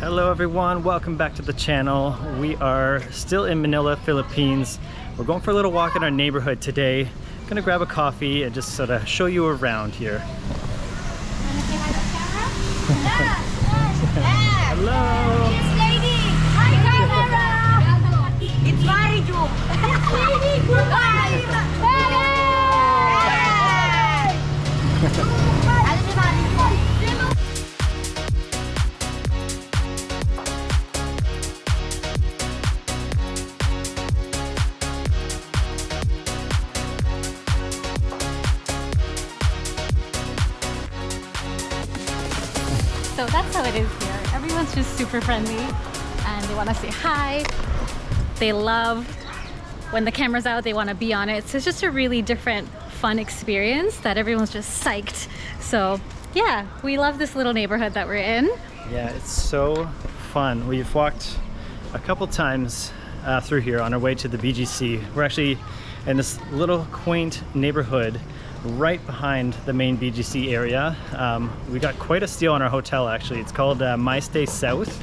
Hello everyone, welcome back to the channel. We are still in Manila, Philippines. We're going for a little walk in our neighborhood today. I'm gonna grab a coffee and just sort of show you around here. Hello! Yes, lady! Hi, camera! It's Marijo! Lady, goodbye! So that's how it is here. Everyone's just super friendly and they want to say hi. They love when the camera's out, they want to be on it. So it's just a really different, fun experience that everyone's just psyched. So yeah, we love this little neighborhood that we're in. Yeah, it's so fun. We've walked a couple times through here on our way to the BGC. We're actually in this little quaint neighborhood right behind the main BGC area. We got quite a steal on our hotel actually. It's called My Stay South.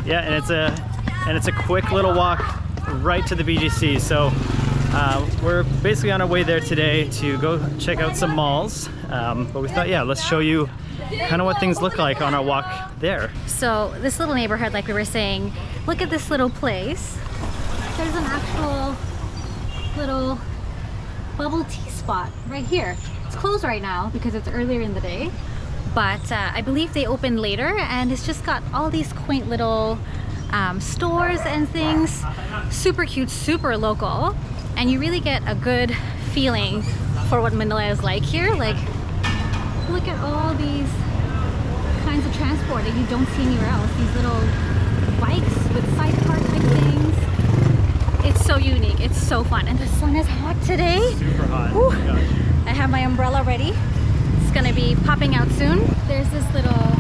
Yeah, and it's a quick little walk right to the BGC. So we're basically on our way there today to go check out some malls. But we thought, yeah, let's show you kind of what things look like on our walk there. So this little neighborhood, like we were saying, look at this little place. There's an actual little bubble tea spot right here. It's closed right now because it's earlier in the day, but I believe they open later, and it's just got all these quaint little stores and things. Super cute, super local, and you really get a good feeling for what Manila is like here. Like, look at all these kinds of transport that you don't see anywhere else. These little bikes with sidecar type things. It's so unique. It's so fun. And the sun is hot today. Super hot. Oh my gosh. I have my umbrella ready. It's gonna be popping out soon. There's this little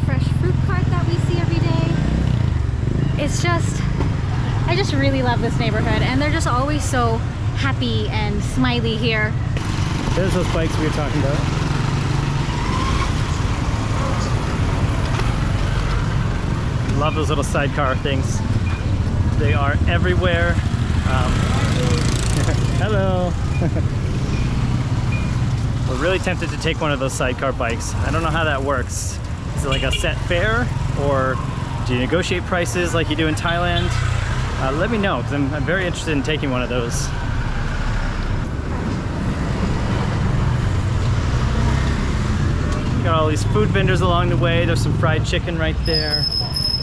fresh fruit cart that we see every day. It's just, I just really love this neighborhood, and they're just always so happy and smiley here. There's those bikes we were talking about. Love those little sidecar things. They are everywhere. Hello. We're really tempted to take one of those sidecar bikes. I don't know how that works. Is it like a set fare, or do you negotiate prices like you do in Thailand? Let me know, because I'm very interested in taking one of those. Got all these food vendors along the way. There's some fried chicken right there.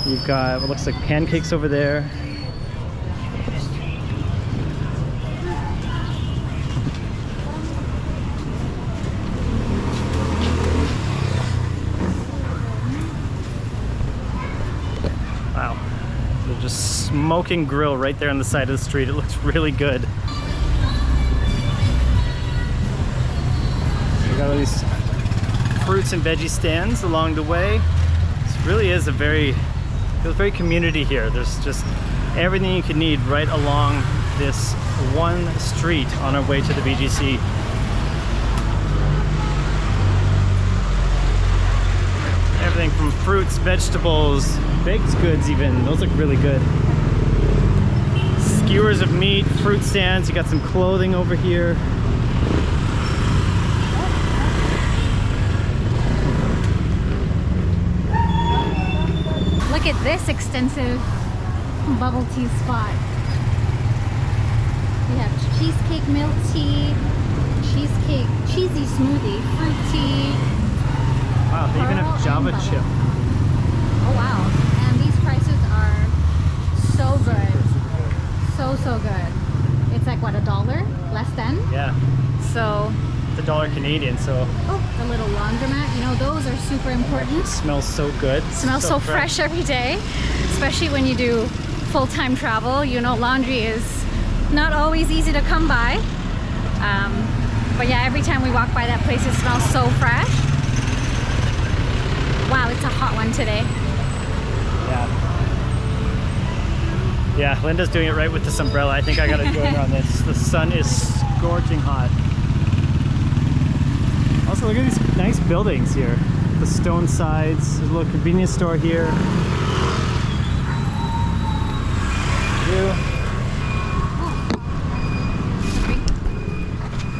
You've got what looks like pancakes over there. Wow. There's just smoking grill right there on the side of the street. It looks really good. We got all these fruits and veggie stands along the way. This really is feels very community here. There's just everything you can need right along this one street on our way to the BGC. Everything from fruits, vegetables, baked goods even. Those look really good. Skewers of meat, fruit stands. You got some clothing over here. Look at this extensive bubble tea spot. We have cheesecake milk tea, cheesecake cheesy smoothie, fruit tea. Wow, they even have Java bubble. chip. Oh wow, and these prices are so good. So good. It's like what, $1? Less than? Yeah. So It's $1 Canadian, so. oh, the little laundromat, you know, those are super important. It smells so good. Smells so fresh every day, especially when you do full-time travel. You know, laundry is not always easy to come by. But yeah, every time we walk by that place, it smells so fresh. Wow, it's a hot one today. Yeah. Yeah, Linda's doing it right with this umbrella. I think I gotta join her on this. The sun is scorching hot. look at these nice buildings here. The stone sides. There's a little convenience store here.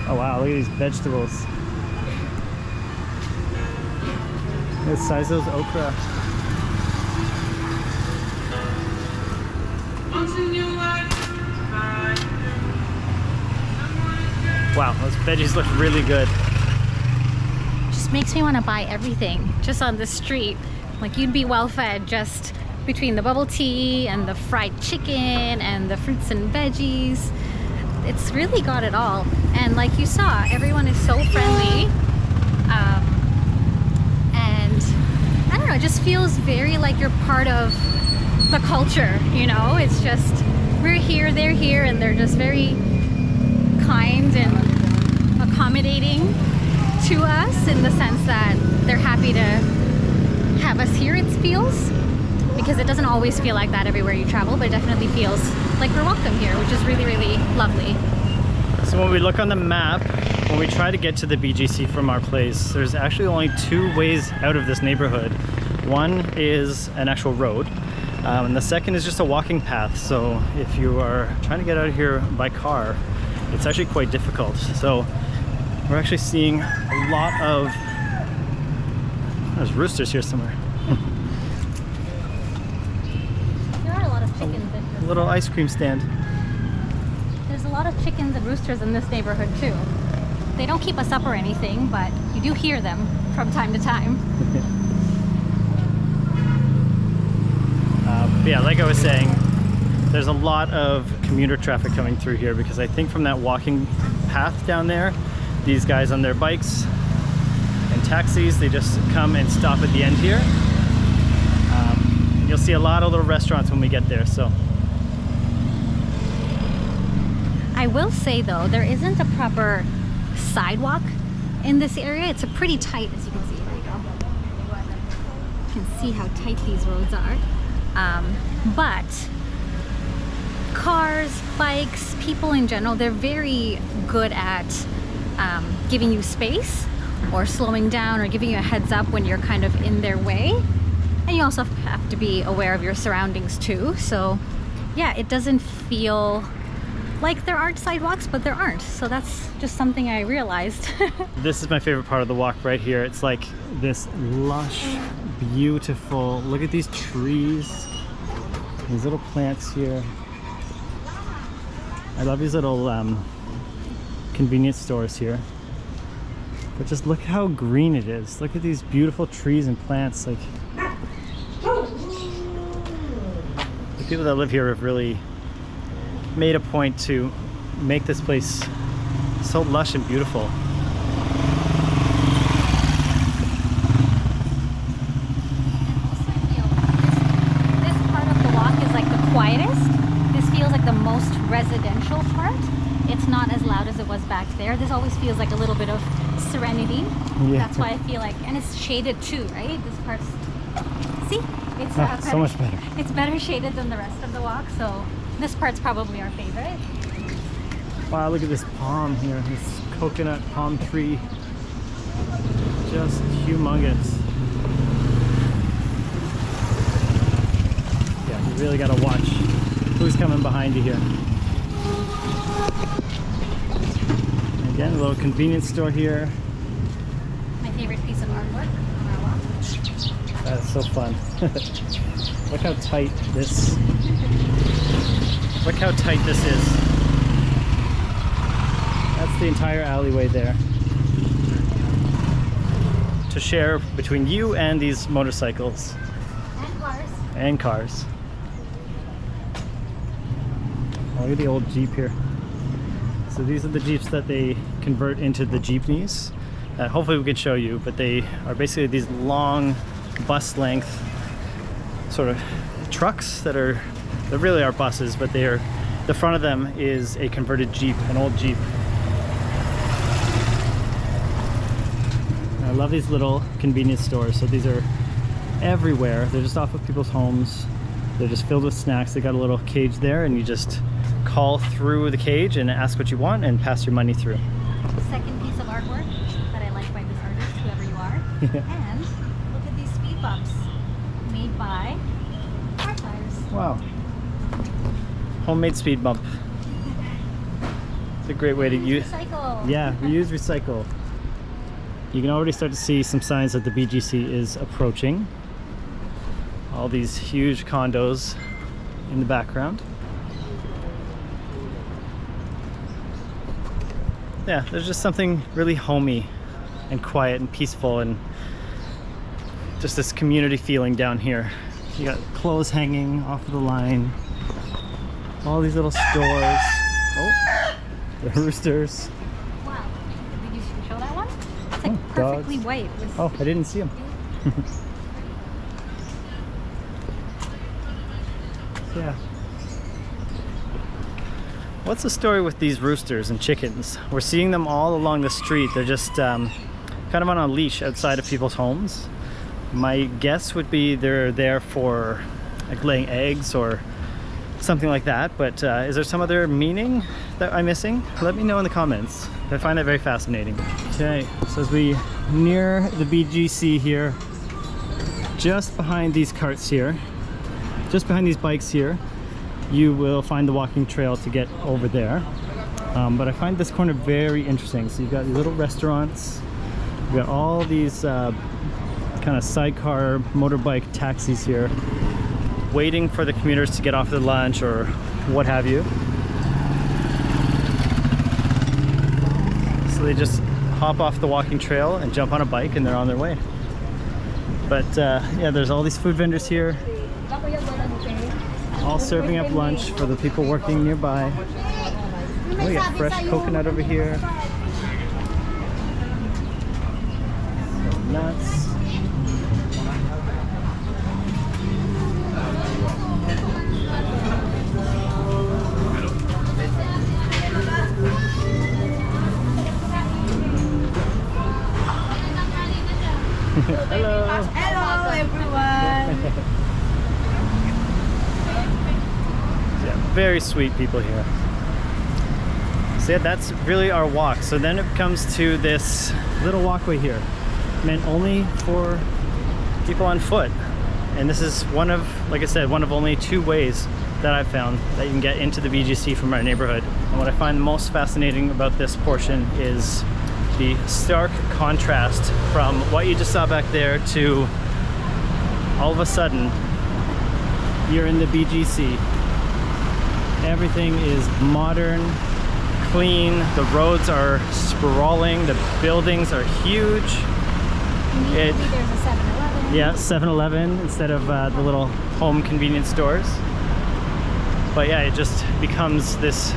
Oh wow, look at these vegetables. Look at the size of those okra. Wow, those veggies look really good. Just makes me want to buy everything just on the street. Like, you'd be well fed just between the bubble tea and the fried chicken and the fruits and veggies. It's really got it all. And like you saw, everyone is so friendly. And I don't know, it just feels very like you're part of the culture, you know? It's just, we're here, they're here, and they're just very kind and accommodating to us in the sense that they're happy to have us here, it feels. Because it doesn't always feel like that everywhere you travel, but it definitely feels like we're welcome here, which is really, really lovely. So when we look on the map, when we try to get to the BGC from our place, there's actually only 2 ways out of this neighborhood. One is an actual road, and the second is just a walking path. So if you are trying to get out of here by car, it's actually quite difficult. So we're actually seeing a lot of, there's roosters here somewhere. There are a lot of chickens. A little ice cream stand. There's a lot of chickens and roosters in this neighborhood too. They don't keep us up or anything, but you do hear them from time to time. Yeah, like I was saying, there's a lot of commuter traffic coming through here because I think from that walking path down there, these guys on their bikes and taxis, they just come and stop at the end here. You'll see a lot of little restaurants when we get there, so. I will say though, there isn't a proper sidewalk in this area. It's a pretty tight, as you can see. There you go. You can see how tight these roads are. But cars, bikes, people in general, they're very good at giving you space or slowing down or giving you a heads up when you're kind of in their way. And you also have to be aware of your surroundings too. So yeah, it doesn't feel like there aren't sidewalks, but there aren't. So that's just something I realized. This is my favorite part of the walk right here. It's like this lush, beautiful, look at these trees, these little plants here. I love these little convenience stores here. But just look how green it is. Look at these beautiful trees and plants. Like, the people that live here have really made a point to make this place so lush and beautiful. This part of the walk is like the quietest. This feels like the most residential part. It's not as loud as it was back there. This always feels like a little bit of serenity. Yeah. That's why I feel like, and it's shaded too, right? This part's, see? It's So much better. It's better shaded than the rest of the walk, so this part's probably our favorite. Wow, look at this palm here, this coconut palm tree. Just humongous. Yeah, you really gotta watch who's coming behind you here. Again, a little convenience store here. My favorite piece of artwork on our walk. That's so fun. Look how tight this. Look how tight this is. That's the entire alleyway there. To share between you and these motorcycles. And cars. And cars. Oh, look at the old Jeep here. So these are the Jeeps that they convert into the jeepneys. Hopefully we can show you, but they are basically these long bus length sort of trucks that really are buses, but they are, the front of them is a converted Jeep, an old Jeep. I love these little convenience stores. So these are everywhere. They're just off of people's homes. They're just filled with snacks. They got a little cage there, and you just call through the cage and ask what you want and pass your money through. The second piece of artwork that I like by this artist And look at these speed bumps made by car tires. Wow. Homemade speed bump. It's a great way to use. Recycle. Yeah, reuse, recycle. You can already start to see some signs that the BGC is approaching. All these huge condos in the background. Yeah, there's just something really homey and quiet and peaceful and just this community feeling down here. You got clothes hanging off of the line. All these little stores. Oh, the roosters. Wow. Did you show that one? It's like Oh, perfectly dogs. white. With Oh, I didn't see them. Yeah. What's the story with these roosters and chickens? We're seeing them all along the street. They're just kind of on a leash outside of people's homes. My guess would be they're there for like laying eggs or something like that, but is there some other meaning that I'm missing? Let me know in the comments. I find that very fascinating. Okay, so as we near the BGC here, just behind these carts here, just behind these bikes here, you will find the walking trail to get over there. But I find this corner very interesting. So you've got these little restaurants, you've got all these kind of sidecar motorbike taxis here, waiting for the commuters to get off their lunch or what have you. So they just hop off the walking trail and jump on a bike and they're on their way. But yeah, there's all these food vendors here, all serving up lunch for the people working nearby. Oh, we got fresh coconut over here. Some nuts. Hello. Hello, everyone. Yeah, very sweet people here. So yeah, that's really our walk. So then it comes to this little walkway here, meant only for people on foot. And this is one of, like I said, one of only 2 ways that I've found that you can get into the BGC from our neighborhood. And what I find most fascinating about this portion is the stark contrast from what you just saw back there to all of a sudden you're in the BGC. Everything is modern, clean, the roads are sprawling, the buildings are huge. Immediately there's a 7-Eleven. Yeah, 7-Eleven instead of the little home convenience stores. But yeah, it just becomes this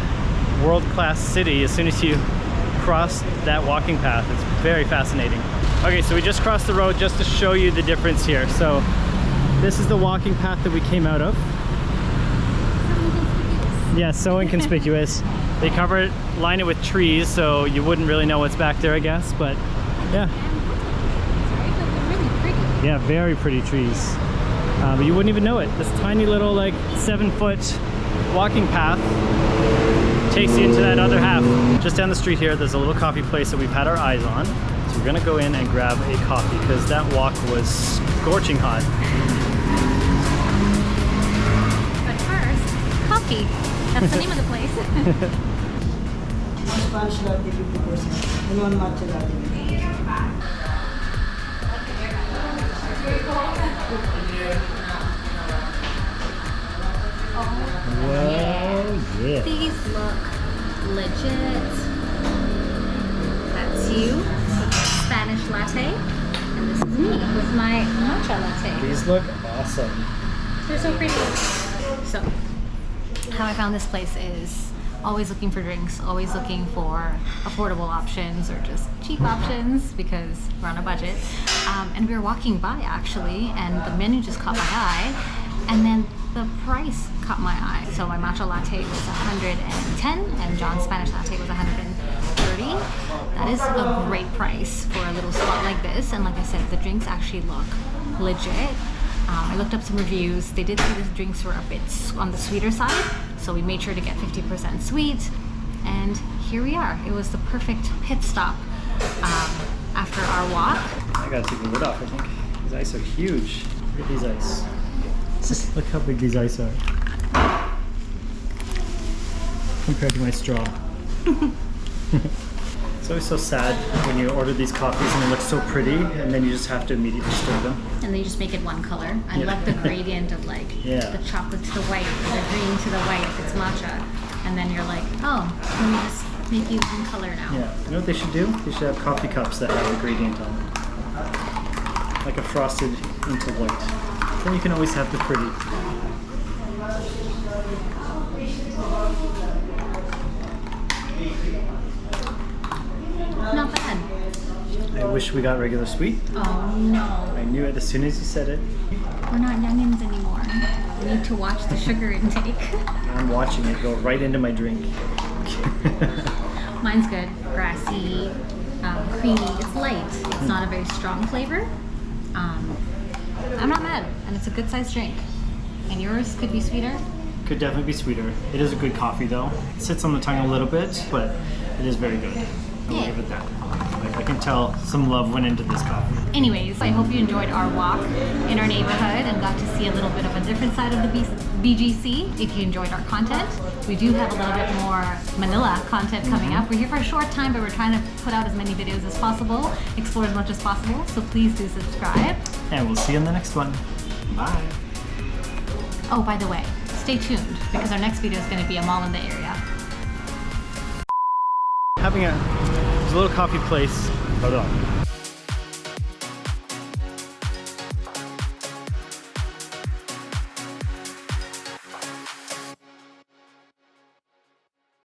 world-class city as soon as you cross that walking path. It's very fascinating. Okay, so we just crossed the road just to show you the difference here. So this is the walking path that we came out of. Yeah, so inconspicuous. They cover it, line it with trees, so you wouldn't really know what's back there, I guess. But yeah, Really pretty. yeah, very pretty trees. But you wouldn't even know it. This tiny little like 7-foot walking path takes you into that other half. Just down the street here, there's a little coffee place that we've had our eyes on. So we're gonna go in and grab a coffee because that walk was scorching hot. But first, coffee. That's the name of the place. One Spanish latte 50% and one matcha latte. Whoa, yeah. These look legit. That's you with your Spanish latte, and this is me with my matcha latte. These look awesome. They're so pretty. So, how I found this place is always looking for drinks, always looking for affordable options or just cheap options because we're on a budget. And we were walking by actually, and the menu just caught my eye, and then the price caught my eye. So my matcha latte was 110 and John's Spanish latte was 130. That is a great price for a little spot like this. And like I said, the drinks actually look legit. I looked up some reviews. They did say the drinks were a bit on the sweeter side, so we made sure to get 50% sweet. And here we are. It was the perfect pit stop after our walk. I gotta take the lid off, I think. These ice are huge. Look at these ice. Look how big these ice are. Compared to my straw. It's always so sad when you order these coffees and they look so pretty and then you just have to immediately stir them. And they just make it one color. I Yeah. love the gradient of like the chocolate to the white or the green to the white if it's matcha. And then you're like, oh, let me just make you one color now. Yeah. You know what they should do? They should have coffee cups that have a gradient on them. Like a frosted into white. Then you can always have the pretty. Not bad. I wish we got regular sweet. Oh no. I knew it as soon as you said it. We're not youngins anymore. We need to watch the sugar intake. I'm watching it go right into my drink. Mine's good. Grassy, creamy. It's light. It's not a very strong flavor. I'm not mad, and it's a good sized drink. And yours could be sweeter. Could definitely be sweeter. It is a good coffee though. It sits on the tongue a little bit, but it is very good. I'll Yeah. give it that. Like, I can tell some love went into this coffee. Anyways, I hope you enjoyed our walk in our neighborhood and got to see a little bit of a different side of the BGC. If you enjoyed our content, we do have a little bit more Manila content coming up. We're here for a short time, but we're trying to put out as many videos as possible, explore as much as possible, so please do subscribe. And we'll see you in the next one. Bye. Oh, by the way, stay tuned because our next video is going to be a mall in the area. There's a little coffee place. Hold on.